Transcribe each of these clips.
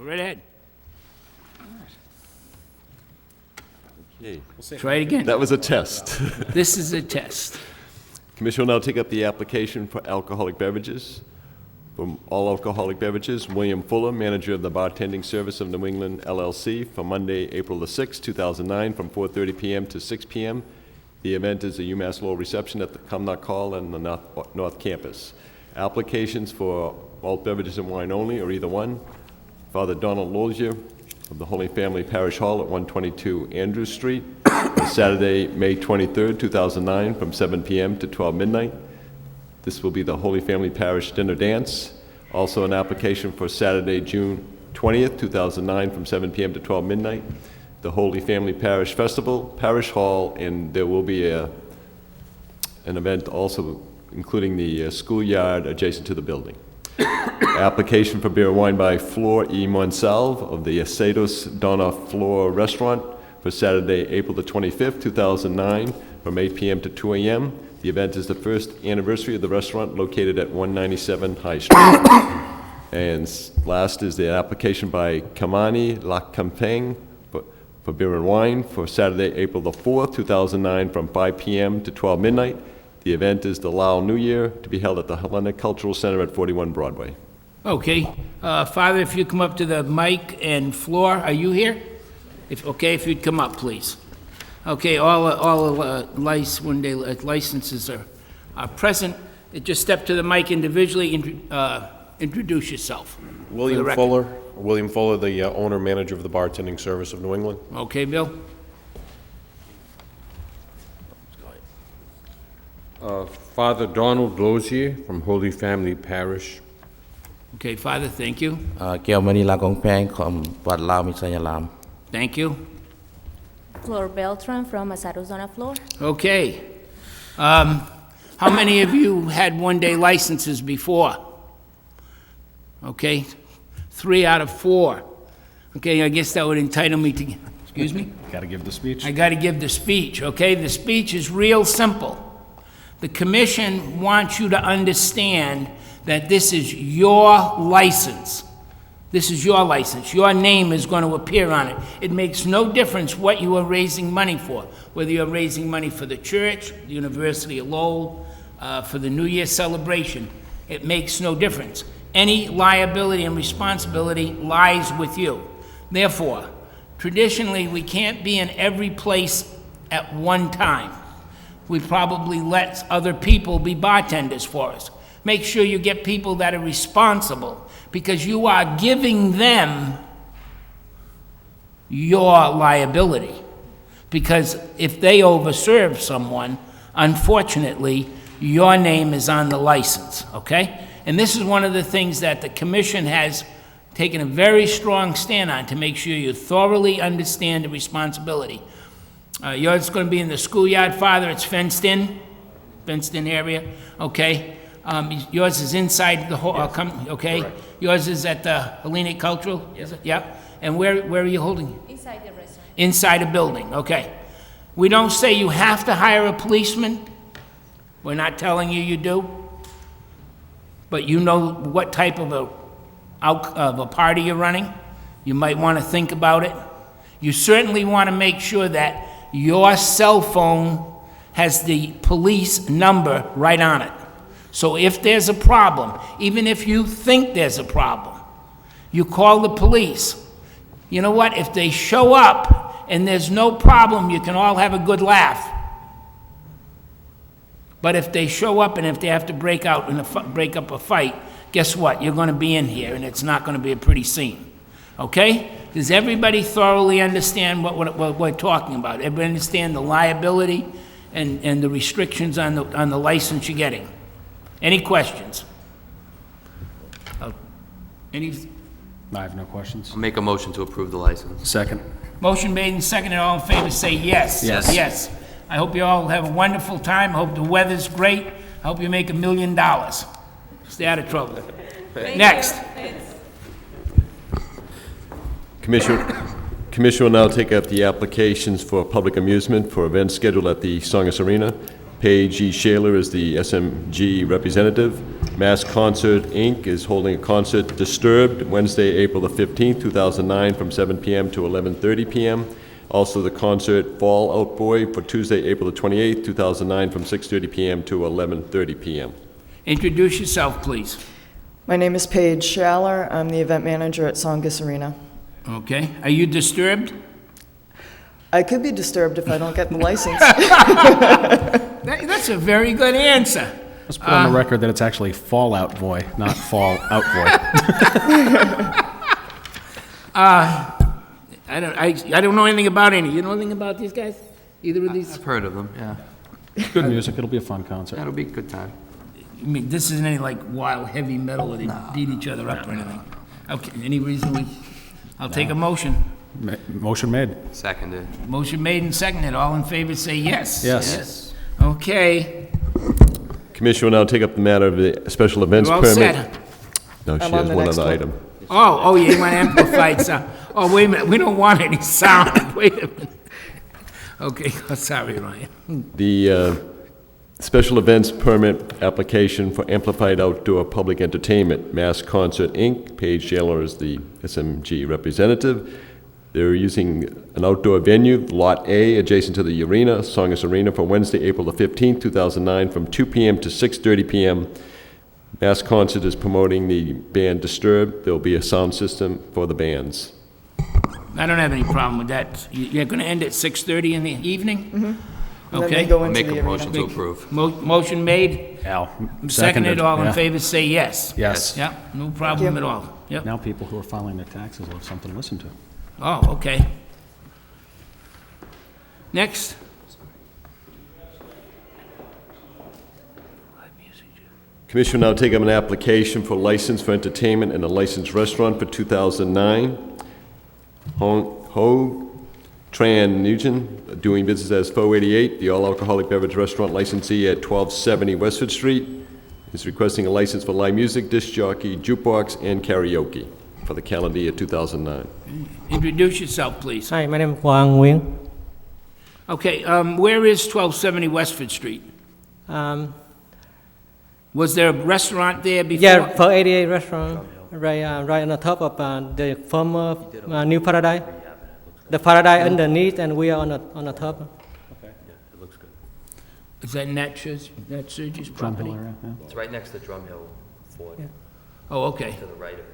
right ahead. Okay. Try it again. That was a test. This is a test. Commission will now take up the application for alcoholic beverages. From all alcoholic beverages, William Fuller, manager of the Bartending Service of New England LLC, for Monday, April the 6th, 2009, from 4:30 p.m. to 6 p.m. The event is a UMass Lowell reception at the Cumnock Hall on the North Campus. Applications for malt beverages and wine only, or either one. Father Donald Lozier of the Holy Family Parish Hall at 122 Andrews Street, Saturday, May 23rd, 2009, from 7 p.m. to 12 midnight. This will be the Holy Family Parish Dinner Dance. Also an application for Saturday, June 20th, 2009, from 7 p.m. to 12 midnight. The Holy Family Parish Festival, Parish Hall, and there will be an event also including the schoolyard adjacent to the building. Application for beer and wine by Flor E. Monsalve of the Acetos Donna Flor Restaurant for Saturday, April the 25th, 2009, from 8 p.m. to 2 a.m. The event is the first anniversary of the restaurant located at 197 High Street. And last is the application by Kamani La Campagne for beer and wine for Saturday, April the 4th, 2009, from 5 p.m. to 12 midnight. The event is the Lowell New Year, to be held at the Hellenic Cultural Center at 41 Broadway. Okay. Father, if you come up to the mic, and Flor, are you here? If you'd come up, please. Okay, all one-day licenses are present. Just step to the mic individually, introduce yourself. William Fuller, the owner-manager of the Bartending Service of New England. Okay, Bill? Father Donald Lozier from Holy Family Parish. Okay, Father, thank you. เกี่ยวมณีลากงแพงของวัดลาวมิสัญลาม Thank you. Flor Beltran from Acetos Donna Flor. Okay. How many of you had one-day licenses before? Okay, 3 out of 4. Okay, I guess that would entitle me to, excuse me? Got to give the speech. I got to give the speech, okay? The speech is real simple. The commission wants you to understand that this is your license. This is your license. Your name is going to appear on it. It makes no difference what you are raising money for, whether you're raising money for the church, the University of Lowell, for the New Year celebration. It makes no difference. Any liability and responsibility lies with you. Therefore, traditionally, we can't be in every place at one time. We probably let other people be bartenders for us. Make sure you get people that are responsible, because you are giving them your liability. Because if they overserve someone, unfortunately, your name is on the license, okay? And this is one of the things that the commission has taken a very strong stand on, to make sure you thoroughly understand the responsibility. Yours is going to be in the schoolyard, Father. It's fenced in area, okay? Yours is inside the whole, okay? Correct. Yours is at the Hellenic Cultural, is it? Yep. And where are you holding? Inside the restaurant. Inside a building, okay. We don't say you have to hire a policeman. We're not telling you you do. But you know what type of a party you're running. You might want to think about it. You certainly want to make sure that your cell phone has the police number right on it. So if there's a problem, even if you think there's a problem, you call the police. You know what? If they show up and there's no problem, you can all have a good laugh. But if they show up and if they have to break up a fight, guess what? You're going to be in here, and it's not going to be a pretty scene. Okay? Does everybody thoroughly understand what we're talking about? Everybody understand the liability and the restrictions on the license you're getting? Any questions? I have no questions. I'll make a motion to approve the license. Second. Motion made and seconded. All in favor say yes. Yes. Yes. I hope you all have a wonderful time. I hope the weather's great. I hope you make $1 million. Stay out of trouble. Next. Commission will now take up the applications for public amusement for events scheduled at the Songus Arena. Paige E. Shaler is the SMG representative. Mass Concert, Inc. is holding a concert Disturbed Wednesday, April the 15th, 2009, from 7 p.m. to 11:30 p.m. Also, the concert Fall Out Boy for Tuesday, April the 28th, 2009, from 6:30 p.m. to 11:30 p.m. Introduce yourself, please. My name is Paige Schaller. I'm the event manager at Songus Arena. Okay. Are you disturbed? I could be disturbed if I don't get the license. That's a very good answer. Let's put on the record that it's actually Fallout Boy, not Fall Out Boy. I don't know anything about any. You know anything about these guys? Either of these? I've heard of them, yeah. Good music. It'll be a fun concert. That'll be a good time. I mean, this isn't any like wild heavy metal where they beat each other up or anything. Okay, any reason I'll take a motion. Motion made. Seconded. Motion made and seconded. All in favor say yes. Yes. Okay. Commission will now take up the matter of the special events You're all permit. set. No, she I'm on has the one next other one. item. Oh, yeah, you want amplified sound. Oh, wait a minute, we don't want any sound. Wait a minute. Okay, sorry, Ryan. The special events permit application for amplified outdoor public entertainment, Mass Concert, Inc. Paige Shaler is the SMG representative. They're using an outdoor venue, Lot A, adjacent to the arena, Songus Arena, for Wednesday, April the 15th, 2009, from 2 p.m. to 6:30 p.m. Mass Concert is promoting the band Disturbed. There'll be a sound system for the bands. I don't have any problem with that. You're going to end at 6:30 in the evening? And then they Okay. go I'll into make the a motion arena. to approve. Motion made, Al. seconded, all in Yeah. favor say yes. Yes. Yeah, no problem at all. Yep. Now people who are filing their taxes will have something to listen to. Oh, okay. Next. Commission will now take up an application for license for entertainment in a licensed restaurant for 2009. Ho Tran Nugent, doing business as 488, the all-alcoholic beverage restaurant licensee at 1270 Westford Street, is requesting a license for live music, disc jockey, jukebox, and karaoke for the calendar year 2009. Introduce yourself, please. Hi, my name is Hoàng Nguyên. Okay, where is 1270 Westford Street? Was there a restaurant there before? Yeah, for 88 restaurant, right on the top of the former New Paradise. The Paradise underneath, and we are on the top. Is that Nat Surge's property? It's right next to Drum Hill Ford, Oh, okay. to the right of it.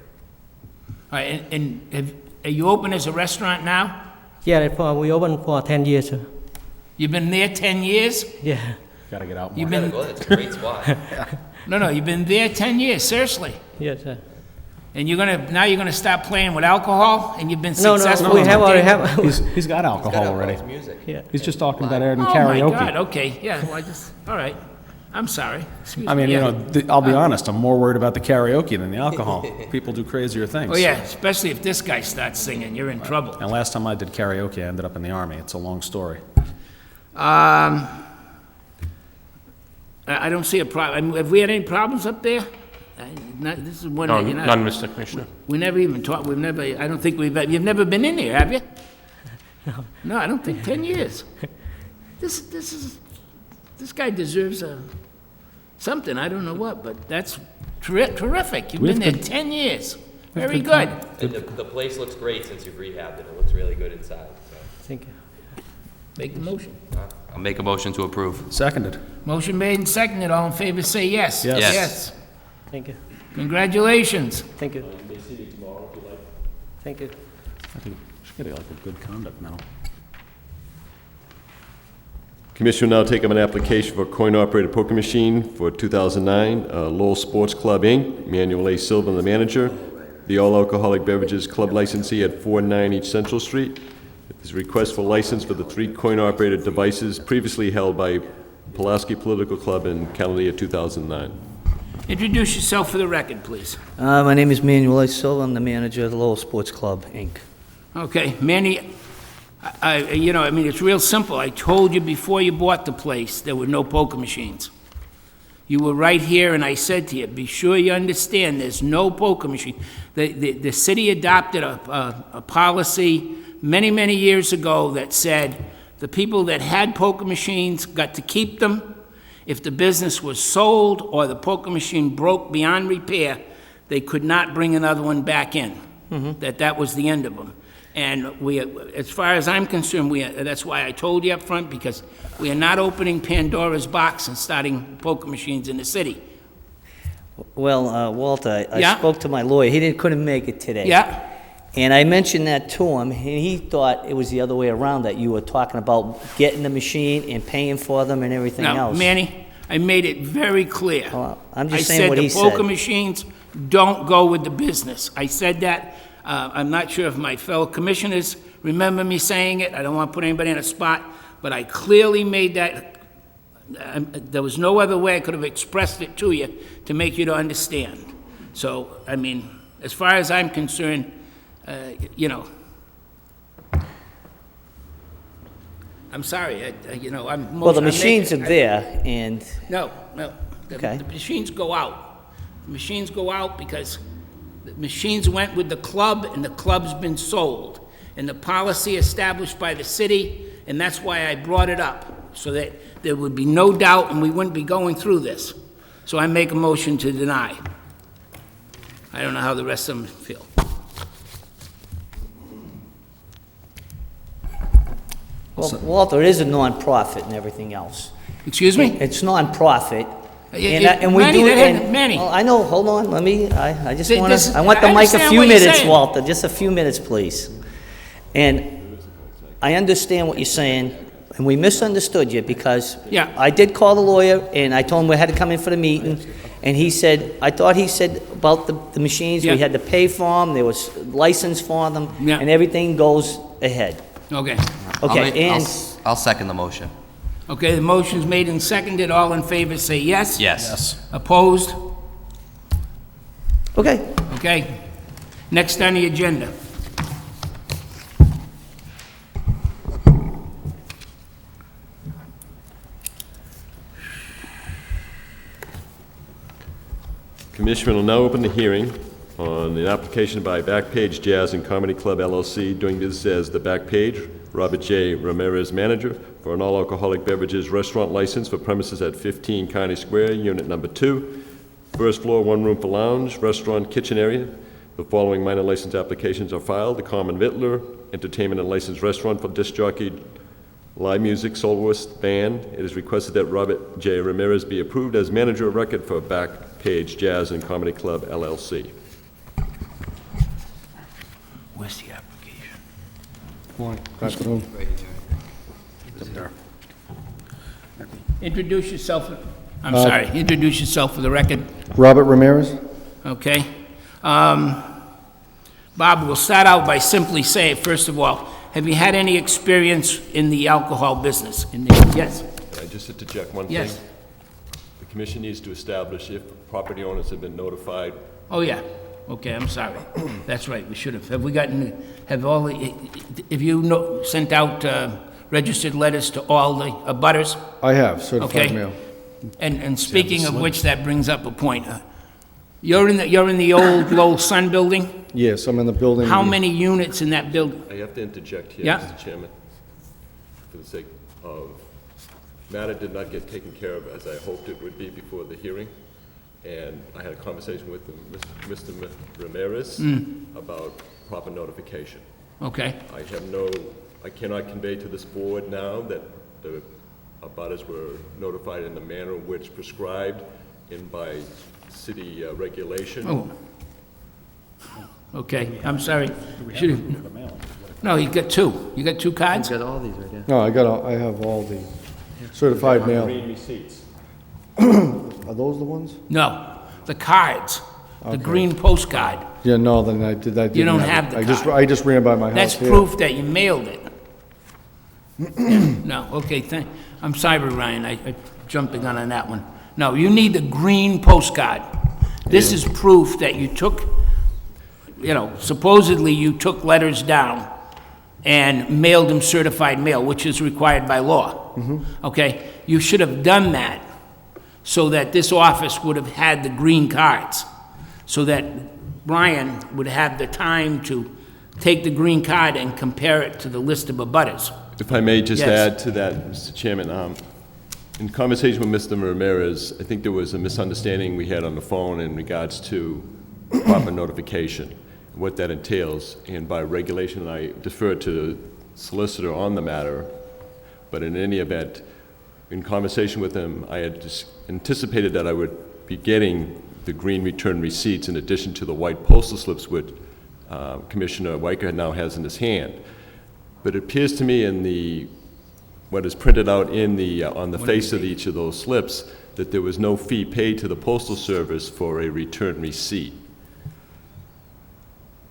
All right, are you open as a restaurant now? Yeah, we open for 10 years. Sir. You've been there 10 years? Yeah. Gotta get out more. You've Gotta been, go there, it's a great spot. no, you've been there 10 years, seriously. Yes, sir. And now you're gonna start playing with alcohol, and you've been No, successful? we have with already it? have. He's got alcohol already. It's music. Yeah. He's just talking about adding Oh, karaoke. my God, okay, yeah, well, all right. I'm sorry. Excuse I mean, me, you yeah. know, I'll be honest, I'm more worried about the karaoke than the alcohol. People do crazier things. Oh, yeah, especially if this guy starts singing, you're in trouble. And last time I did karaoke, I ended up in the Army. It's a long story. I don't see a problem. Have we had any problems up there? This is one that, you know. None, Mr. Commissioner. We never even talked, I don't think you've never been in there, have you? No, I don't think 10 years. This guy deserves something, I don't know what, but that's terrific. You've been there 10 years. Very good. And the place looks great since you've rehabbed it. It looks really good inside, so. Thank you. Make the motion. I'll make a motion to approve. Seconded. Motion made and seconded. All in favor say yes. Yes. Yes. Thank you. Congratulations. Thank you. Thank you. I think we should get like a good conduct medal. Commission will now take up an application for a coin-operated poker machine for 2009, Lowell Sports Club, Inc., Manuel A. Silva, the manager, the all-alcoholic beverages club licensee at 490 East Central Street. There's a request for license for the 3 coin-operated devices previously held by Pulaski Political Club in calendar year 2009. Introduce yourself for the record, please. My name is Manuel A. Silva. I'm the manager of the Lowell Sports Club, Inc. Okay, Manny, it's real simple. I told you before you bought the place, there were no poker machines. You were right here, and I said to you, be sure you understand, there's no poker machine. The city adopted a policy many, many years ago that said the people that had poker machines got to keep them, If the business was sold or the poker machine broke beyond repair, they could not bring another one back in. That was the end of them. And we, as far as I'm concerned, that's why I told you up front, because we are not opening Pandora's box and starting poker machines in the city. Well, Walter, I Yeah? spoke to my lawyer. He couldn't make it today. Yeah? And I mentioned that to him, and he thought it was the other way around, that you were talking about getting the machine and paying for them and everything Now, else. Manny, I made it very clear. Well, I'm just saying what he I said the poker said. machines don't go with the business. I said that. I'm not sure if my fellow commissioners remember me saying it. I don't want to put anybody on a spot, but I clearly made that. There was no other way I could have expressed it to you to make you to understand. So, I mean, as far as I'm concerned, you know, I'm sorry, Well, the machines are there, and No. Okay. The machines go out. The machines go out because the machines went with the club, and the club's been sold. And the policy established by the city, and that's why I brought it up, so that there would be no doubt and we wouldn't be going through this. So I make a motion to deny. I don't know how the rest of them feel. well, Walter, it is a non-profit and everything else. Excuse me? It's non-profit. Yeah, And we Manny, do it. that ain't- Manny. Well, I know, hold on, let me, I just Th- want this- to, I want I the mic a understand few what you're minutes, saying. Walter, just a few minutes, please. And I understand what you're saying, and we misunderstood you, because Yeah. I did call the lawyer, and I told him we had to come in for the meeting, and he said, I thought he said about the machines, Yeah. we had to pay for them, there was license for them, Yeah. and everything goes ahead. Okay. Okay, and, I'll second the motion. Okay, the motion's made and seconded. All in favor, say yes. Yes. Opposed? okay, Okay. Next on the agenda. Commission will now open the hearing on the application by Backpage Jazz and Comedy Club LLC, doing business as the Backpage, Robert J. Ramirez, manager, for an all-alcoholic beverages restaurant license for premises at 15 County Square, Unit Number 2, first floor, one room for lounge, restaurant, kitchen area. The following minor license applications are filed: the Common Vittler Entertainment and Licensed Restaurant for disc jockey, live music, soloist, band. It is requested that Robert J. Ramirez be approved as manager of record for Backpage Jazz and Comedy Club LLC. Where's the application? Introduce yourself. I'm sorry. Introduce yourself for the record. Robert Ramirez? Okay. Bob, we'll start out by simply saying, first of all, have you had any experience in the alcohol business? Yes. Can I just interject one thing? Yes. The commission needs to establish if property owners have been notified. Oh, yeah. Okay, I'm sorry. That's right, we should have. Have you sent out registered letters to all the abutters? I have, certified Okay. mail. And speaking of which, that brings up a point. You're in the old Lowell Sun building? Yes, I'm in the building. How many units in that building? I have to interject here, Yeah. Mr. Chairman, for the sake of, matter did not get taken care of as I hoped it would be before the hearing. And I had a conversation with Mr. Ramirez about proper notification. Okay, I cannot convey to this board now that the abutters were notified in the manner which prescribed by city regulation. oh. Okay, I'm sorry. Should've- No, you got two. You got two cards? No, I have all the certified mail. Receipts. Are those the ones? No, the cards, the green postcard. Yeah, no, then I didn't You don't have the card. I just ran by my house That's here. proof that you mailed it. Yeah, no, okay, I'm sorry, Ryan, I jumped the gun on that one. No, you need the green postcard. This is proof that you took, supposedly you took letters down and mailed them certified mail, which is required by law. Okay, you should have done that so that this office would have had the green cards, so that Brian would have the time to take the green card and compare it to the list of abutters. If I may just Yes. add to that, Mr. Chairman, In conversation with Mr. Ramirez, I think there was a misunderstanding we had on the phone in regards to proper notification, what that entails. And by regulation, I deferred to the solicitor on the matter. But in any event, in conversation with him, I had anticipated that I would be getting the green return receipts in addition to the white postal slips which Commissioner Weicker now has in his hand. But it appears to me in what is printed out in on the face of each of those slips that there was no fee paid to the Postal Service for a return receipt.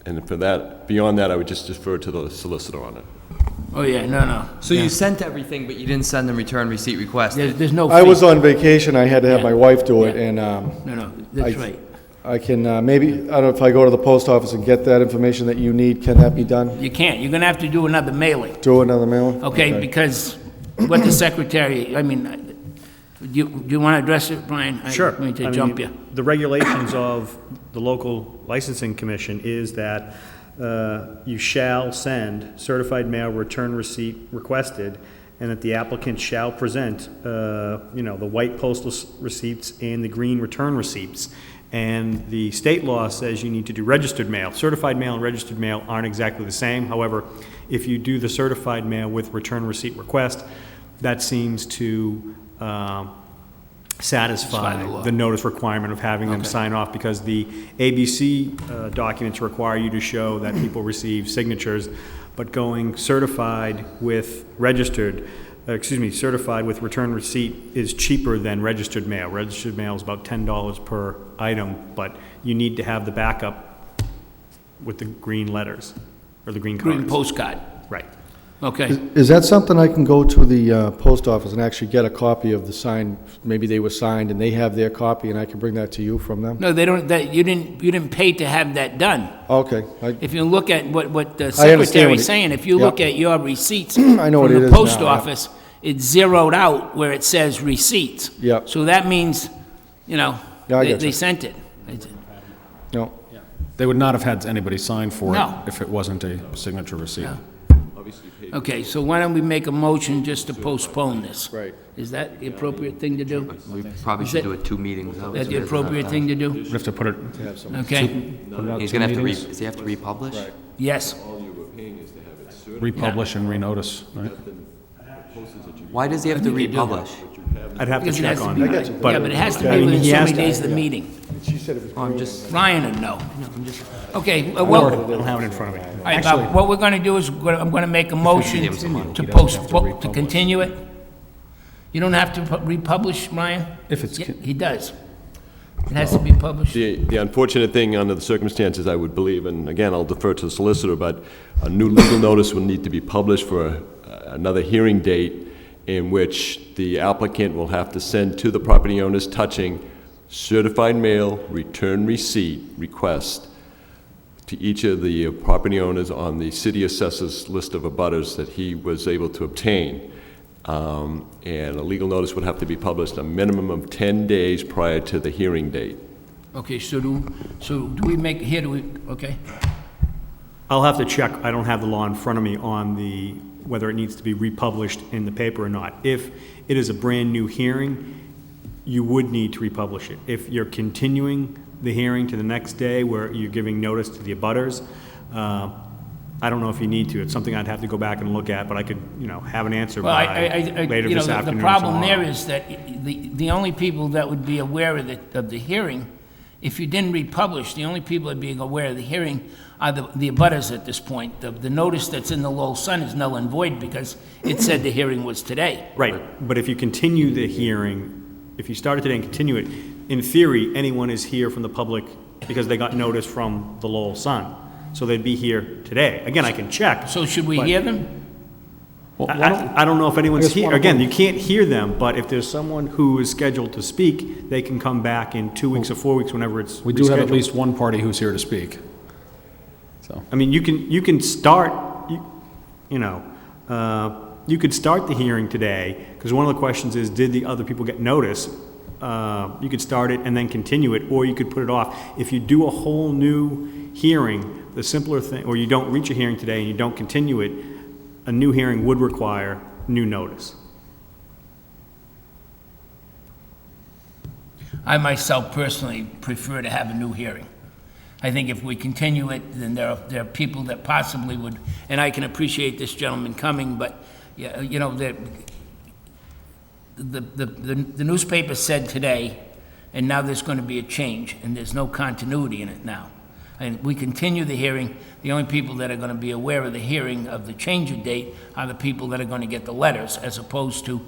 And for that, beyond that, I would just defer to the solicitor on it. Oh, yeah, no. So you sent everything, but you didn't send the return receipt request? There's no fee. I was on vacation, I had to have my wife do it, and, No, that's right. I can, maybe, I don't know if I go to the post office and get that information that you need, can that be done? You can't. You're going to have to do another mailing. Do another mailing? Okay, because what the secretary, I mean, do you want to address it, Brian? Sure. I mean to I mean, jump you. The regulations of the local licensing commission is that you shall send certified mail return receipt requested, and that the applicant shall present, the white postal receipts and the green return receipts. And the state law says you need to do registered mail. Certified mail and registered mail aren't exactly the same. However, if you do the certified mail with return receipt request, that seems to satisfy the notice requirement of having them sign off, because the ABC documents require you to show that people receive signatures, but going certified with certified with return receipt is cheaper than registered mail. Registered mail is about $10 per item, but you need to have the backup with the green letters, or the green cards. Green postcard. Right. Okay. Is that something I can go to the post office and actually get a copy of the sign? Maybe they were signed and they have their copy, and I can bring that to you from them? No, they don't, you didn't pay to have that done. Okay. If you look at what the I understand what secretary's he- saying, if you Yep. look at your receipts I know what from it the is post now, yep. office, it's zeroed out where it says receipts. Yep. So that means, Yeah, I get they you. sent it. No. They would not have had anybody sign for it No. if it wasn't a signature receipt. Okay, so why don't we make a motion just to postpone this? Right. Is that the appropriate thing to do? We probably Is should that- do it 2 meetings out. Is that the appropriate thing to do? We have to put it, Okay, put it out He's 2 gonna have to meetings, does he have to republish? yes. republish and renotice, right? Why does he have to republish? I'd have to Because it has check to on be, that. yeah, but it has to I be mean, within he so has many to- days of the meeting. She said it was. I'm just, Ryan would know. I'm just, Okay, I well, don't have it in front of me. all right, Bob, what we're gonna do is, I'm gonna make a motion to postpone, to continue it. You don't have to republish, Ryan? If it's, Yeah, he does. It has to be published. The unfortunate thing under the circumstances, I would believe, and again, I'll defer to the solicitor, but a new legal notice will need to be published for another hearing date in which the applicant will have to send to the property owners touching certified mail return receipt request to each of the property owners on the city assessor's list of abutters that he was able to obtain. And a legal notice would have to be published a minimum of 10 days prior to the hearing date. Okay, so do we make, here, do we, okay? I'll have to check, I don't have the law in front of me on whether it needs to be republished in the paper or not. If it is a brand-new hearing, you would need to republish it. If you're continuing the hearing to the next day where you're giving notice to the abutters, I don't know if you need to. It's something I'd have to go back and look at, but I could, have an answer Well, by later this the afternoon. problem there tomorrow. is that the only people that would be aware of the hearing, if you didn't republish, the only people that would be aware of the hearing are the abutters at this point. The notice that's in the Lowell Sun is null and void because it said the hearing was today. Right, but if you continue the hearing, if you started today and continue it, in theory, anyone is here from the public because they got notice from the Lowell Sun. So they'd be here today. Again, I can check. So should we but hear them? I don't know if anyone's I just here. wanna- Again, you can't hear them, but if there's someone who is scheduled to speak, they can come back in 2 weeks or 4 weeks, whenever it's We do have at rescheduled. least one party who's here to speak. So, I mean, you can start, you could start the hearing today, because one of the questions is, did the other people get notice? You could start it and then continue it, or you could put it off. If you do a whole new hearing, the simpler thing, or you don't reach a hearing today and you don't continue it, a new hearing would require new notice. I myself personally prefer to have a new hearing. I think if we continue it, then there are people that possibly would, and I can appreciate this gentleman coming, but, yeah, you know, the newspaper said today, and now there's going to be a change, and there's no continuity in it now. And we continue the hearing. The only people that are going to be aware of the hearing of the change of date are the people that are going to get the letters, as opposed to,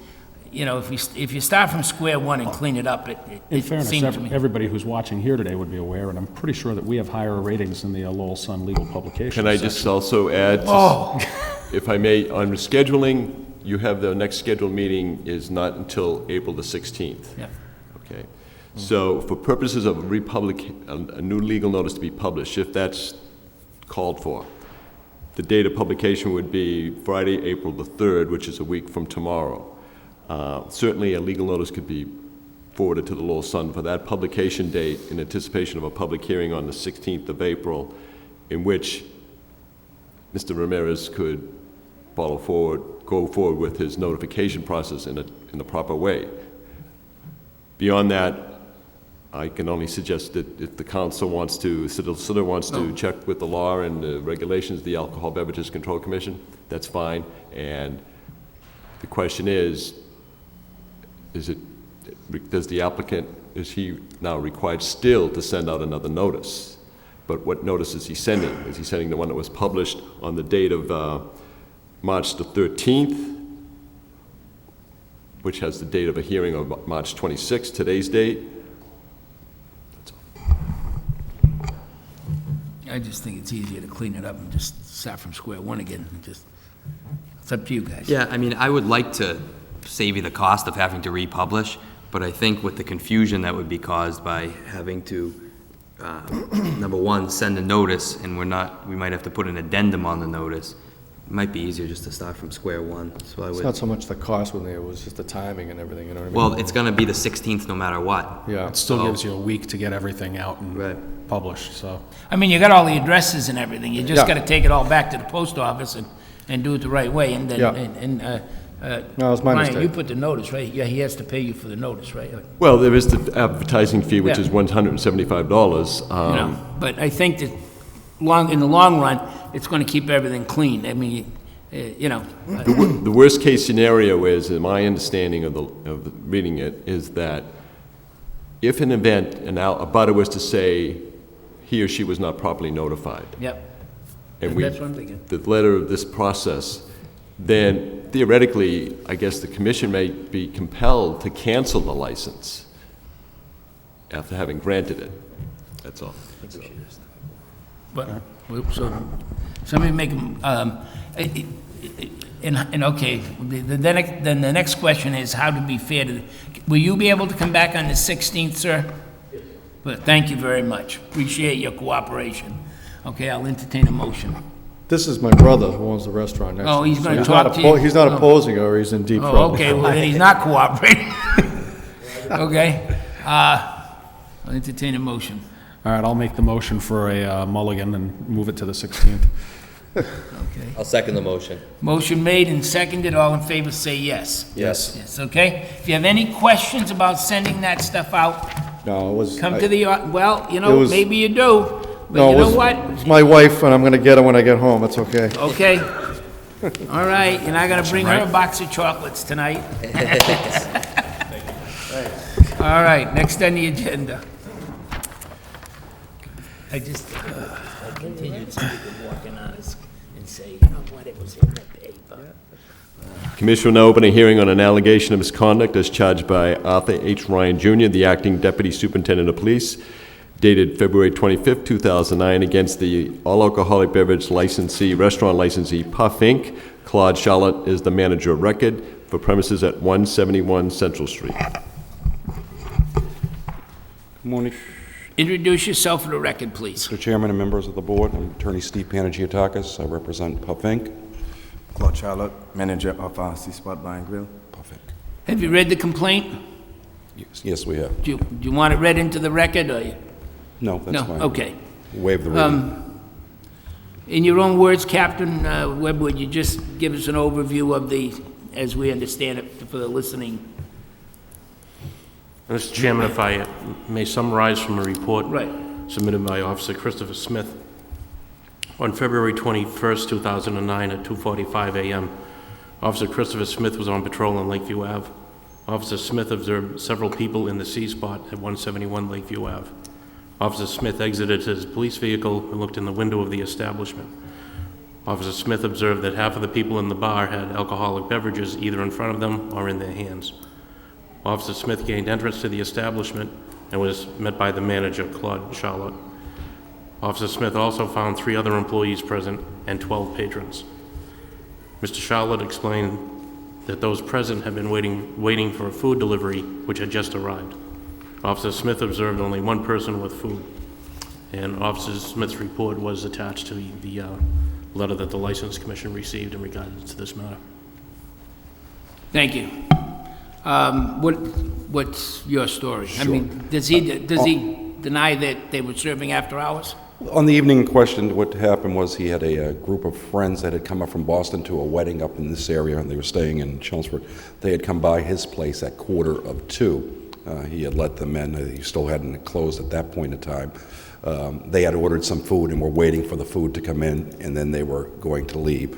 you know, if you start from square one and clean it up, In it fairness, seems to me. everybody who's watching here today would be aware, and I'm pretty sure that we have higher ratings than the Lowell Sun legal publications. Can I just also add, if I may, on scheduling, you have the next scheduled meeting is not until April the 16th. Yeah. Okay. So for purposes of a new legal notice to be published, if that's called for, the date of publication would be Friday, April the 3rd, which is a week from tomorrow. Certainly a legal notice could be forwarded to the Lowell Sun for that publication date in anticipation of a public hearing on the 16th of April, in which Mr. Ramirez could go forward with his notification process in the proper way. Beyond that, I can only suggest that if the council wants to, solicitor wants to check with the law and the regulations of the Alcohol Beverages Control Commission, that's fine. And the question is does the applicant, is he now required still to send out another notice? But what notice is he sending? Is he sending the one that was published on the date of March the 13th, which has the date of a hearing of March 26th, today's date? I just think it's easier to clean it up and just start from square one again. It's up to you guys. Yeah, I mean, I would like to save you the cost of having to republish, but I think with the confusion that would be caused by having to, number one, send a notice, and we might have to put an addendum on the notice. It might be easier just to start from square one, so I would. It's not so much the cost when it was just the timing and everything, you know what I mean? Well, it's gonna be the 16th no matter what. Yeah. It still gives you a week to get everything out and published, so. I mean, you got all the addresses and everything. You just Yeah. got to take it all back to the post office and do it the right way. And then, Yeah. No, it was my Ryan, mistake. you put the notice, right? Yeah, he has to pay you for the notice, right? Well, there is the advertising fee, which Yeah. is $175. You know, but I think that in the long run, it's going to keep everything clean. I mean, you know. The worst case scenario is, in my understanding of the reading it, is that if an event, a butter was to say he or she was not properly notified. Yep. And That's what I'm thinking. the letter of this process, then theoretically, I guess the commission may be compelled to cancel the license after having granted it. That's all. But, so, somebody make, and okay, then the next question is how to be fair to, will you be able to come back on the 16th, sir? Yes. But thank you very much. Appreciate your cooperation. Okay, I'll entertain a motion. This is my brother who owns the restaurant next to me. Oh, he's so gonna talk to you? He's not Oh. opposing or he's in deep trouble. Oh, okay, well, then he's not cooperating. Okay, I'll entertain a motion. All right, I'll make the motion for a mulligan and move it to the 16th. Okay. I'll second the motion. Motion made and seconded, all in favor say yes. Yes. Yes, okay? If you have any questions about sending that stuff out, No, it was. come to the, well, you know, was- maybe you do, but No, you it know was, what? it's my wife and I'm gonna get her when I get home, it's okay. Okay. All right, you're not gonna bring her a box of chocolates tonight. All right, next on the agenda. I just, I continued to walk in on us and say, you know what, it was in the paper. Commission will now open a hearing on an allegation of misconduct as charged by Arthur H. Ryan Jr., the acting deputy superintendent of police, dated February 25th, 2009, against the all-alcoholic beverage licensee, restaurant licensee Puff Inc. Claude Charlotte is the manager of record for premises at 171 Central Street. Good morning, Introduce yourself for the record, please. Mr. Chairman and members of the board. I'm Attorney Steve Panagiotakis. I represent Puff Inc. Claude Charlotte, manager of C-Spot Bar and Grill. Puff Inc. Have you read the complaint? Yes, we have. Do you want it read into the record, or you? No, that's fine. Okay. Waive the reading. In your own words, Captain Webb, would you just give us an overview of the, as we understand it, for the listening? Mr. Chairman, if I may summarize from a report Right. submitted by Officer Christopher Smith. On February 21st, 2009 at 2:45 a.m., Officer Christopher Smith was on patrol on Lakeview Ave. Officer Smith observed several people in the C spot at 171 Lakeview Ave. Officer Smith exited his police vehicle and looked in the window of the establishment. Officer Smith observed that half of the people in the bar had alcoholic beverages either in front of them or in their hands. Officer Smith gained entrance to the establishment and was met by the manager, Claude Charlotte. Officer Smith also found 3 other employees present and 12 patrons. Mr. Charlotte explained that those present had been waiting for a food delivery which had just arrived. Officer Smith observed only 1 person with food, and Officer Smith's report was attached to the letter that the License Commission received in regards to this matter. Thank you. What's your story? I Sure. mean, does he deny that they were serving after hours? On the evening in question, what happened was he had a group of friends that had come up from Boston to a wedding up in this area, and they were staying in Chelmsford. They had come by his place at 1:45. He had let them in. He still hadn't closed at that point in time. They had ordered some food and were waiting for the food to come in, and then they were going to leave.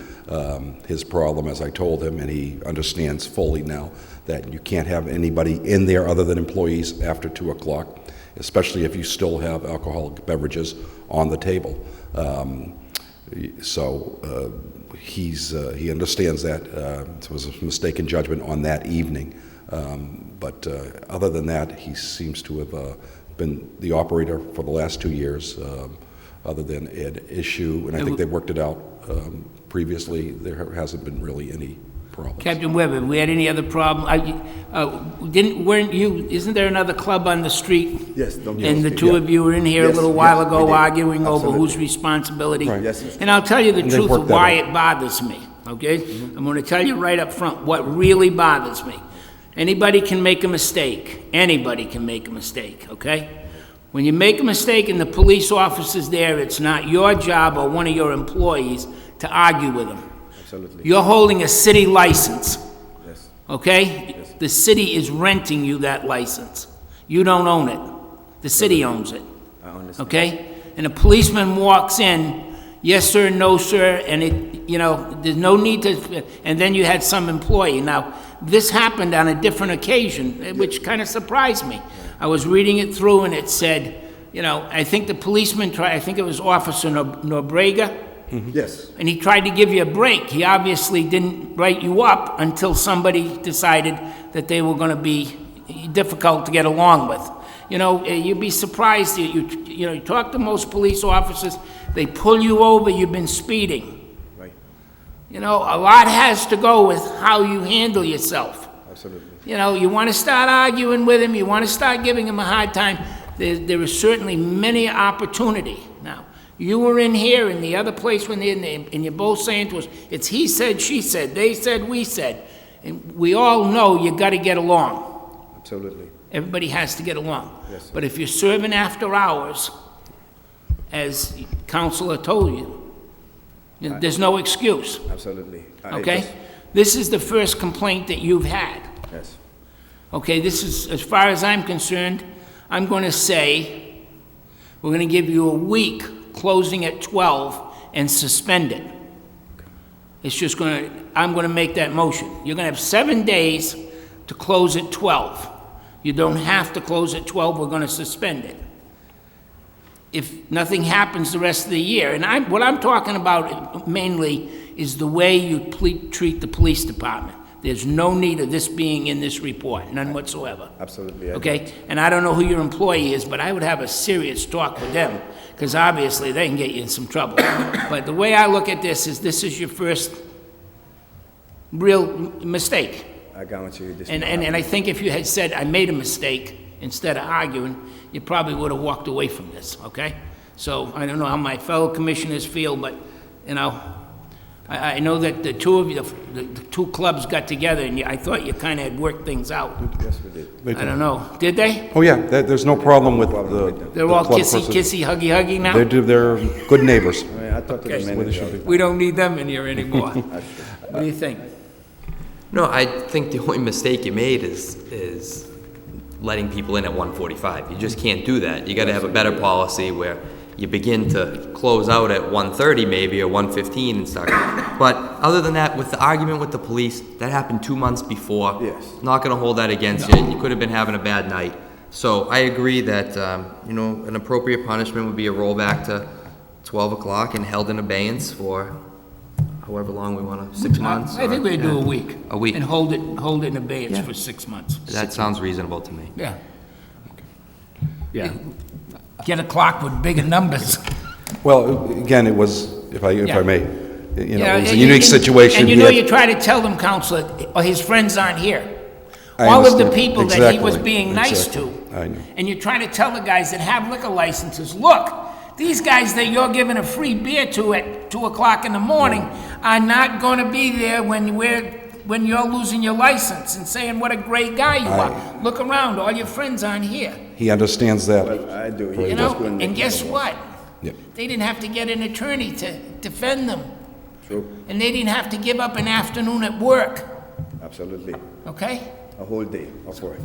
His problem, as I told him, and he understands fully now, that you can't have anybody in there other than employees after 2 o'clock, especially if you still have alcoholic beverages on the table. He understands that. It was a mistaken judgment on that evening. But other than that, he seems to have been the operator for the last 2 years. Other than an issue, and I think they worked it out previously, there hasn't been really any problems. Captain Webb, have we had any other problem? Isn't there another club on the street? Yes. And the two of you were in here a little while ago arguing over whose responsibility? Right. Yes. And I'll tell you the And they've truth of worked that why out. it bothers me, okay? I'm going to tell you right up front what really bothers me. Anybody can make a mistake. Anybody can make a mistake, okay? When you make a mistake and the police officer's there, it's not your job or one of your employees to argue with them. Absolutely. You're holding a city license, Yes. okay? The city is renting you that license. You don't own it. The city owns it, I understand. okay? And a policeman walks in, yes, sir, no, sir, and there's no need to, and then you had some employee. Now, this happened on a different occasion, which kind of surprised me. I was reading it through and it said, I think the policeman I think it was Officer Norbrega, Yes. and he tried to give you a break. He obviously didn't write you up until somebody decided that they were going to be difficult to get along with. You'd be surprised. You talk to most police officers, they pull you over, you've been speeding. Right. A lot has to go with how you handle yourself. Absolutely. You want to start arguing with him, you want to start giving him a hard time, there is certainly many opportunity. Now, you were in here and the other place when and you're both saying to us, it's he said, she said, they said, we said. And we all know you got to get along. Absolutely. Everybody has to get along. Yes, sir. But if you're serving after hours, as Counselor told you, there's no excuse. Absolutely. Okay? This is the first complaint that you've had. Yes. Okay, this is, as far as I'm concerned, I'm going to say, we're going to give you a week closing at 12 and suspend it. It's just I'm going to make that motion. You're going to have 7 days to close at 12. You don't have to close at 12, we're going to suspend it. If nothing happens the rest of the year, and what I'm talking about mainly is the way you treat the police department. There's no need of this being in this report, none whatsoever. Absolutely. Okay? And I don't know who your employee is, but I would have a serious talk with them, because obviously they can get you in some trouble. But the way I look at this is your first real mistake. I got you. And I think if you had said, I made a mistake, instead of arguing, you probably would have walked away from this, okay? So I don't know how my fellow commissioners feel, but, I know that the two of you, the two clubs got together, and I thought you kind of had worked things out. Yes, we did. I don't know. Did they? Oh, yeah, there's no problem with the They're the all club kissy, person. kissy, huggy now? They're good neighbors. I talked to the Okay. manager. We don't need them in here anymore. What do you think? No, I think the only mistake you made is letting people in at 1:45. You just can't do that. You gotta have a better policy where you begin to close out at 1:30 maybe, or 1:15 and start. But other than that, with the argument with the police, that happened 2 months before. Yes. Not gonna hold that against you. You could have been having a bad night. So I agree that, an appropriate punishment would be a rollback to 12 o'clock and held in abeyance for however long we want to, 6 months? I think we do a week. A week. And hold it in abeyance for 6 months. That sounds reasonable to me. Yeah. Yeah. Get a clock with bigger numbers. Well, again, it was, if I Yeah. may, it was a and unique situation. And He you had- try to tell them, Counselor, or his friends aren't here. I All of the understand. people that he was Exactly. being nice Exactly. to. I know. And you're trying to tell the guys that have liquor licenses, look, these guys that you're giving a free beer to at 2 o'clock in the morning are not going to be there when you're losing your license and saying what a great guy you are. Look around, all your friends aren't here. He understands that. I do. You know, and guess what? Yeah. They didn't have to get an attorney to defend them. True. And they didn't have to give up an afternoon at work, Absolutely. okay? A whole day of work.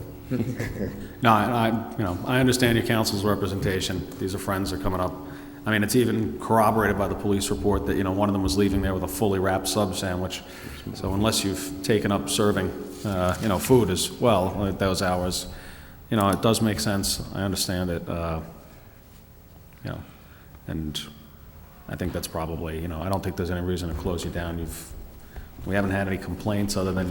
No, I understand your counsel's representation. These are friends that are coming up. I mean, it's even corroborated by the police report that, one of them was leaving there with a fully wrapped sub sandwich. So unless you've taken up serving, food as well at those hours, it does make sense. I understand it, and I think that's probably, I don't think there's any reason to close you down. We haven't had any complaints other than,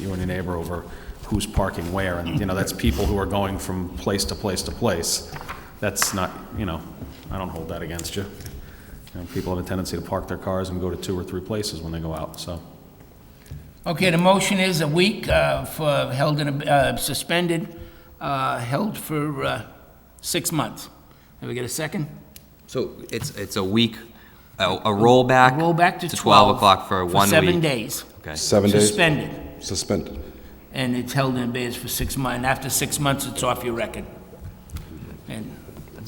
you and your neighbor over who's parking where, and, that's people who are going from place to place to place. That's not, I don't hold that against you. People have a tendency to park their cars and go to 2 or 3 places when they go out, so. Okay, the motion is a week for suspended, held for 6 months. Have we get a second? So it's a week, a rollback? Rollback to 12 o'clock for 1 week? 7 days. Okay. 7 days? Suspended. Suspended. And it's held in abeyance for 6 months. And after 6 months, it's off your record. And,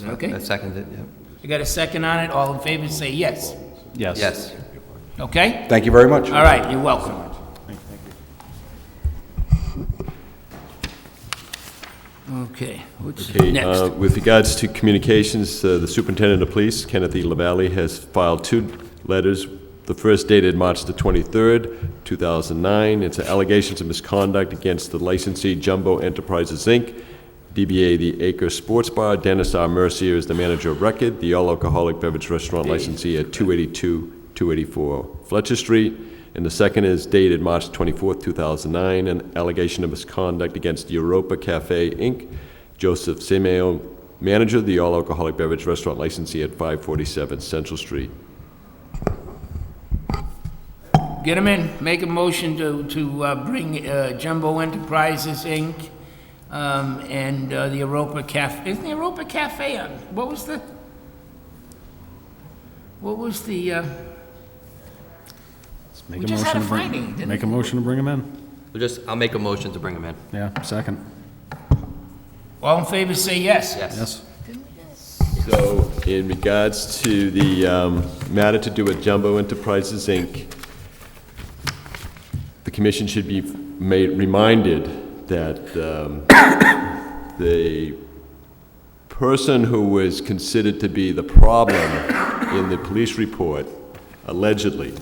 okay? I second it, yeah. You got a second on it? All in favor, say yes. Yes. Yes. Okay? Thank you very much. All right, you're welcome. Okay, what's Okay, next? with regards to communications, the Superintendent of Police, Kenneth E. LaValle, has filed 2 letters. The first dated March the 23rd, 2009. It's allegations of misconduct against the licensee Jumbo Enterprises, Inc., DBA The Acre Sports Bar. Dennis R. Mercier is the manager of record, the all-alcoholic beverage restaurant licensee at 282-284 Fletcher Street. And the second is dated March 24th, 2009, an allegation of misconduct against Europa Cafe, Inc., Joseph Simeo, manager of the all-alcoholic beverage restaurant licensee at 547 Central Street. Get them in. Make a motion to bring Jumbo Enterprises, Inc., and the Europa Cafe. Isn't the Europa Cafe on? What was the? Make We a just had motion a to bring- finding, didn't Make a we? motion to bring them in. I'll make a motion to bring them in. Yeah, second. All in favor, say yes. Yes. So, in regards to the matter to do with Jumbo Enterprises, Inc., the commission should be reminded that the person who was considered to be the problem in the police report, allegedly,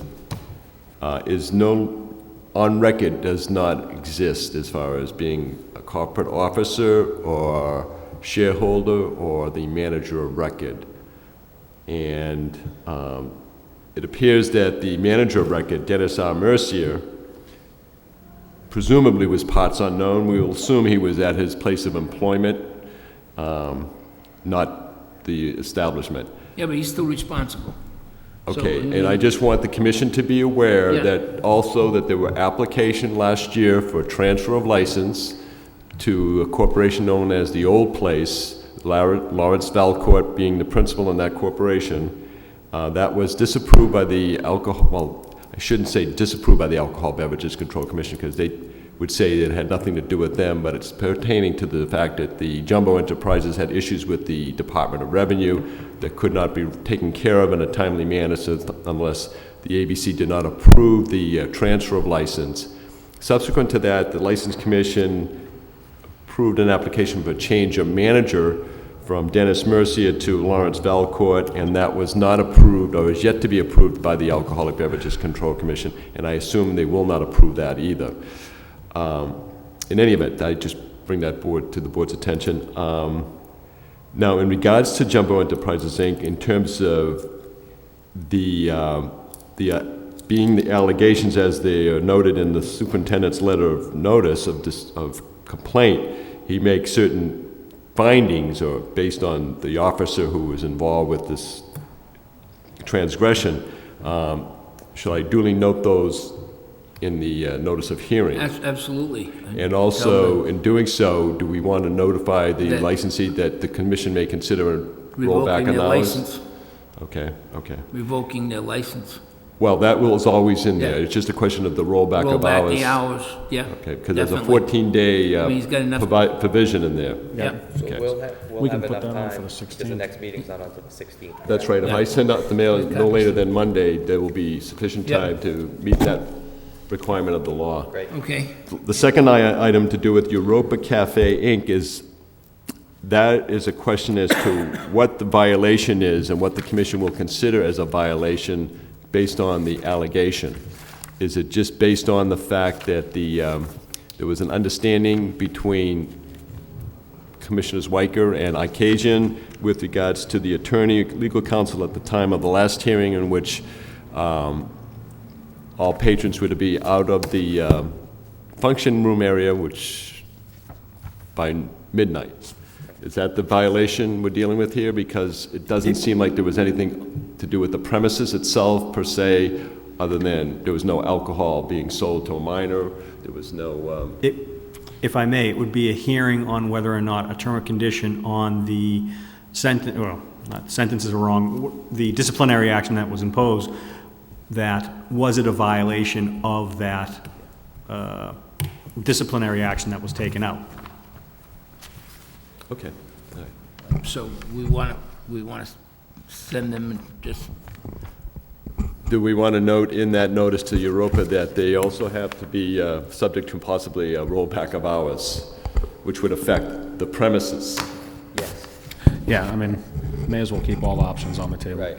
on record, does not exist as far as being a corporate officer or shareholder or the manager of record. And it appears that the manager of record, Dennis R. Mercier, presumably was parts unknown. We will assume he was at his place of employment, not the establishment. Yeah, but he's still responsible. Okay, So, and I just want the commission to be aware Yeah. that also that there were application last year for transfer of license to a corporation known as The Old Place, Lawrence Valcourt being the principal in that corporation. That was disapproved by the I shouldn't say disapproved by the Alcohol Beverages Control Commission, because they would say it had nothing to do with them, but it's pertaining to the fact that the Jumbo Enterprises had issues with the Department of Revenue that could not be taken care of in a timely manner unless the ABC did not approve the transfer of license. Subsequent to that, the License Commission approved an application for a change of manager from Dennis Mercier to Lawrence Valcourt, and that was not approved, or is yet to be approved by the Alcoholic Beverages Control Commission, and I assume they will not approve that either. In any event, I just bring that to the board's attention. Now, in regards to Jumbo Enterprises, Inc., in terms of being the allegations as they are noted in the superintendent's letter of notice of complaint, he makes certain findings, or based on the officer who was involved with this transgression. Shall I duly note those in the notice of hearing? Absolutely. And also, in doing so, do we want to notify the That- licensee that the commission may consider a rollback Revoking on their hours? license. Okay, okay. Revoking their license. Well, that rule is always in there. Yeah. It's just a question of the rollback Roll of back hours. the hours, yeah. Okay, because there's a definitely. 14-day I mean, he's got enough- provision in there. Yeah. So Okay. we'll We have can put enough that on time, for the because 16th. the next meeting's not until the 16th. That's right. If I send out the mail no later than Monday, there will be sufficient Yeah. time to meet that requirement of the law. Great. Okay. The second item to do with Europa Cafe Inc. is a question as to what the violation is and what the commission will consider as a violation based on the allegation. Is it just based on the fact that there was an understanding between Commissioners Weicker and Ikazian with regards to the attorney, legal counsel at the time of the last hearing, in which all patrons were to be out of the function room area, which by midnight? Is that the violation we're dealing with here? Because it doesn't seem like there was anything to do with the premises itself per se, other than there was no alcohol being sold to a minor, there was no... If I may, it would be a hearing on whether or not a term of condition on the sentence, well, not sentences are wrong, the disciplinary action that was imposed, that was it a violation of that disciplinary action that was taken out? Okay. So we want to send them and just, Do we want to note in that notice to Europa that they also have to be subject to possibly a rollback of hours, which would affect the premises? Yes. Yeah, I mean, may as well keep all options on the table. Right.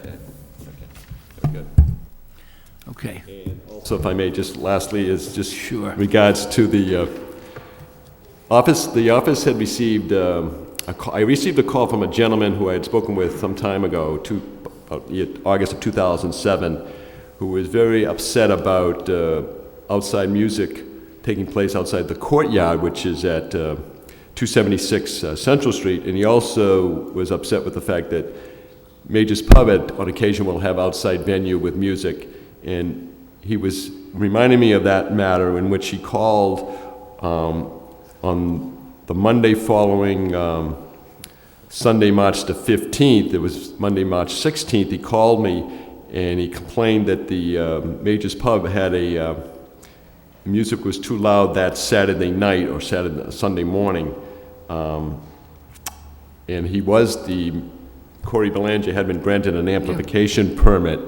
Very good. okay. So if I may, just lastly, is just Sure. regards to the office. The office had received I received a call from a gentleman who I had spoken with some time ago, August of 2007, who was very upset about outside music taking place outside the courtyard, which is at 276 Central Street, and he also was upset with the fact that Major's Pub on occasion will have outside venue with music, and he was reminding me of that matter, in which he called on the Monday following Sunday, March the 15th. It was Monday, March 16th. He called me and he complained that the Major's Pub had music was too loud that Saturday night or Sunday morning. And Corey Belanger had been granted an amplification permit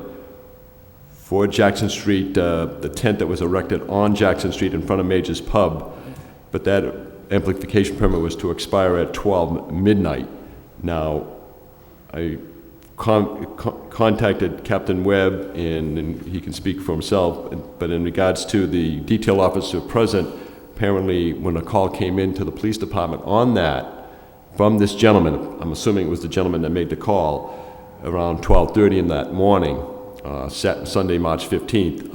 for Jackson Street, the tent that was erected on Jackson Street in front of Major's Pub, but that amplification permit was to expire at 12 midnight. Now, I contacted Captain Webb, and he can speak for himself, but in regards to the detail officer present, apparently when a call came into the police department on that, from this gentleman, I'm assuming it was the gentleman that made the call, around 12:30 in that morning, Sunday, March 15th,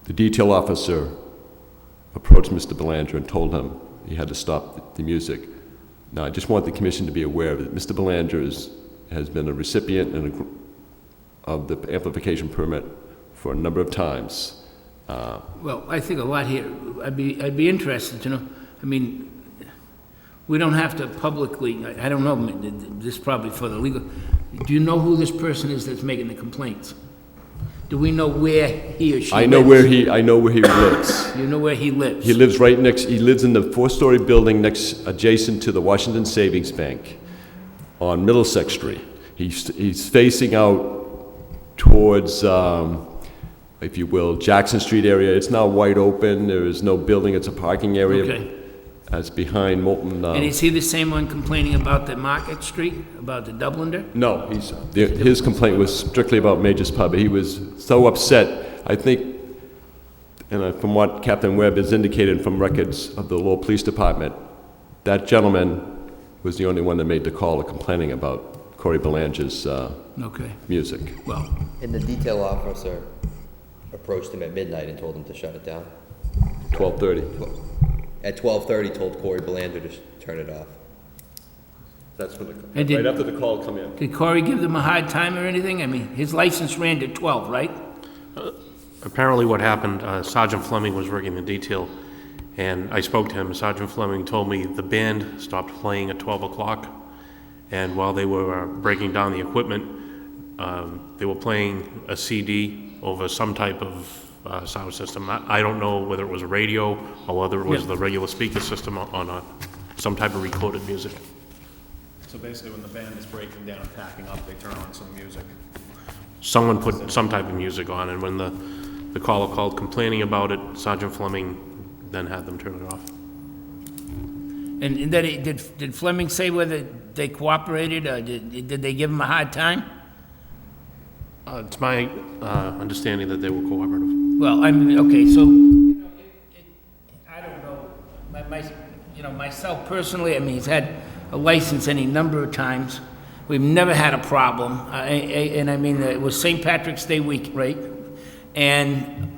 the detail officer approached Mr. Belanger and told him he had to stop the music. Now, I just want the commission to be aware of it. Mr. Belanger has been a recipient of the amplification permit for a number of times. Well, I think a lot here, I'd be interested to know, I mean, we don't have to publicly, I don't know, this is probably for the legal, do you know who this person is that's making the complaints? Do we know where he or she lives? I know where he lives. You know where he lives? He lives he lives in the 4-story building adjacent to the Washington Savings Bank on Middlesex Street. He's facing out towards, if you will, Jackson Street area. It's now wide open. There is no building. It's a parking area. Okay. As behind Molten. And is he the same one complaining about the Market Street, about the Dubliner? No, his complaint was strictly about Major's Pub. He was so upset, I think, and from what Captain Webb has indicated from records of the Lowell Police Department, that gentleman was the only one that made the call complaining about Corey Belanger's music. Well, And the detail officer approached him at midnight and told him to shut it down. 12:30. At 12:30, told Corey Belanger to turn it off. That's when And did- right after the call come in. did Corey give them a hard time or anything? I mean, his license ran to 12, right? Apparently what happened, Sergeant Fleming was working the detail, and I spoke to him. Sergeant Fleming told me the band stopped playing at 12 o'clock, and while they were breaking down the equipment, they were playing a CD over some type of sound system. I don't know whether it was a radio or whether it was the regular speaker system on some type of recorded music. So basically, when the band is breaking down and packing up, they turn on some music. Someone put some type of music on, and when the caller called complaining about it, Sergeant Fleming then had them turn it off. And then did Fleming say whether they cooperated, or did they give him a hard time? It's my understanding that they were cooperative. Well, I mean, okay, so, I don't know, myself personally, I mean, he's had a license any number of times. We've never had a problem, and I mean, it was St. Patrick's Day week, right? And,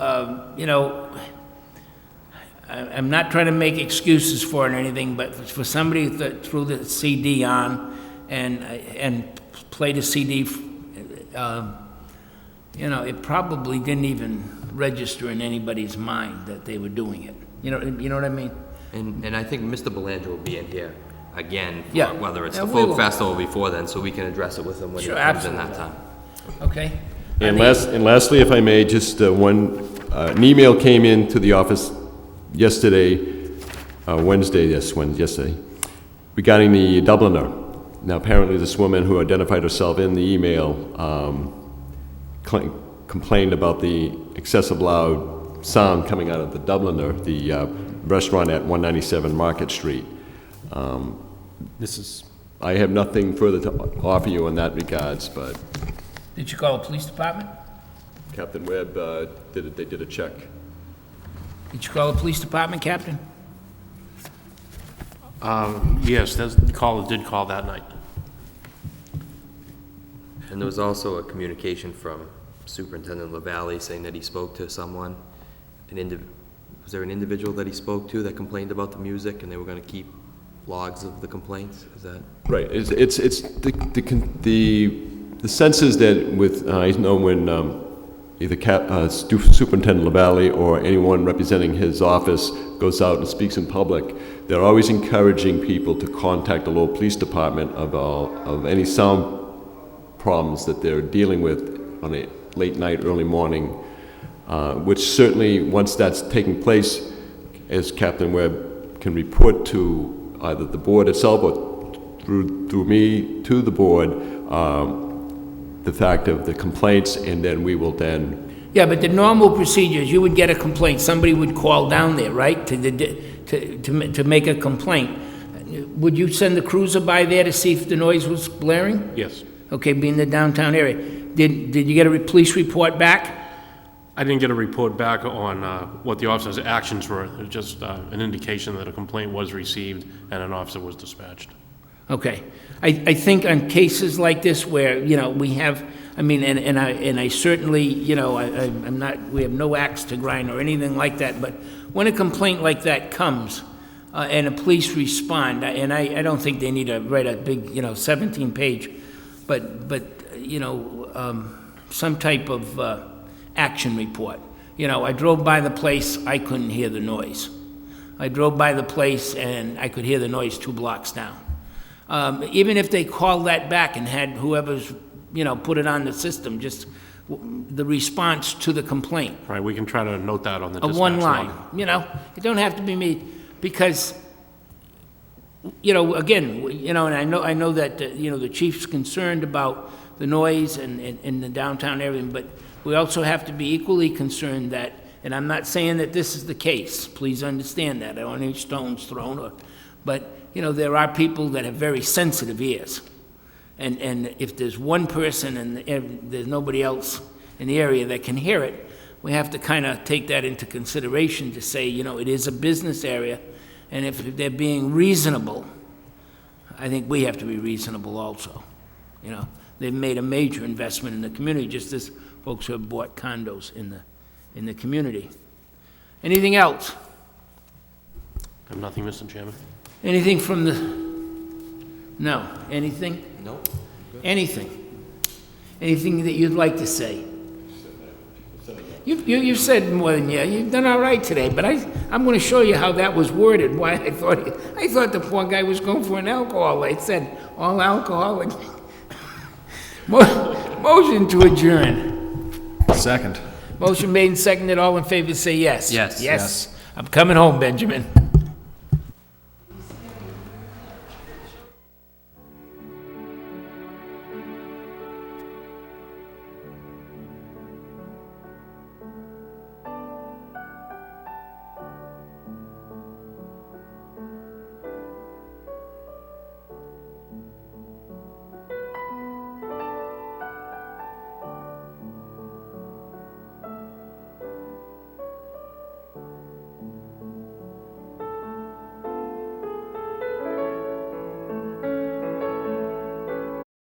I'm not trying to make excuses for it or anything, but for somebody that threw the CD on and played a CD, it probably didn't even register in anybody's mind that they were doing it. You know what I mean? And I think Mr. Belanger will be in here again, for Yeah. whether it's Yeah, the we folk will. festival before then, so we can address it with him when Sure, he comes in absolutely. that time. Okay? And lastly, if I may, just an email came into the office yesterday, yesterday, regarding the Dubliner. Now, apparently this woman who identified herself in the email complained about the excessive loud sound coming out of the Dubliner, the restaurant at 197 Market Street. I have nothing further to offer you in that regards, but Did you call the police department? Captain Webb they did a check. Did you call the police department, Captain? Yes, the caller did call that night. And there was also a communication from Superintendent LaValle saying that he spoke to someone, was there an individual that he spoke to that complained about the music and they were going to keep logs of the complaints? Is that? Right, it's the sense is that with, I know when either Superintendent LaValle or anyone representing his office goes out and speaks in public, they're always encouraging people to contact the Lowell Police Department of any sound problems that they're dealing with on a late night, early morning, which certainly, once that's taking place, as Captain Webb can report to either the board itself or through me to the board, the fact of the complaints, and then we will then... Yeah, but the normal procedures, you would get a complaint, somebody would call down there, right, to make a complaint. Would you send the cruiser by there to see if the noise was blaring? Yes. Okay, being the downtown area. Did you get a police report back? I didn't get a report back on what the officer's actions were. It was just an indication that a complaint was received and an officer was dispatched. Okay. I think on cases like this where, we have, I mean, and I certainly, we have no axe to grind or anything like that, but when a complaint like that comes and the police respond, and I don't think they need to write a big, 17-page, but some type of action report. I drove by the place, I couldn't hear the noise. I drove by the place and I could hear the noise 2 blocks down. Even if they called that back and had whoever's, put it on the system, just the response to the complaint. Right, we can try to note that on the dispatch One line, log. it don't have to be me, because, again, and I know that, the chief's concerned about the noise in the downtown area, but we also have to be equally concerned that And I'm not saying that this is the case. Please understand that. I don't want any stones thrown. But, you know, there are people that have very sensitive ears. And if there's one person and there's nobody else in the area that can hear it, we have to kind of take that into consideration to say, you know, it is a business area, and if they're being reasonable, I think we have to be reasonable also. You know, they've made a major investment in the community, just as folks who have bought condos in the community. Anything else? I have nothing, Mr. Chairman. Anything from the, no, anything? No. Anything? Anything that you'd like to say? You've said more than yeah. You've done all right today, but I'm going to show you how that was worded. Why I thought the poor guy was going for an alcohol. It said all alcoholic. Motion to adjourn. Second. Motion made and seconded. All in favor say yes. Yes. Yes. I'm coming home, Benjamin.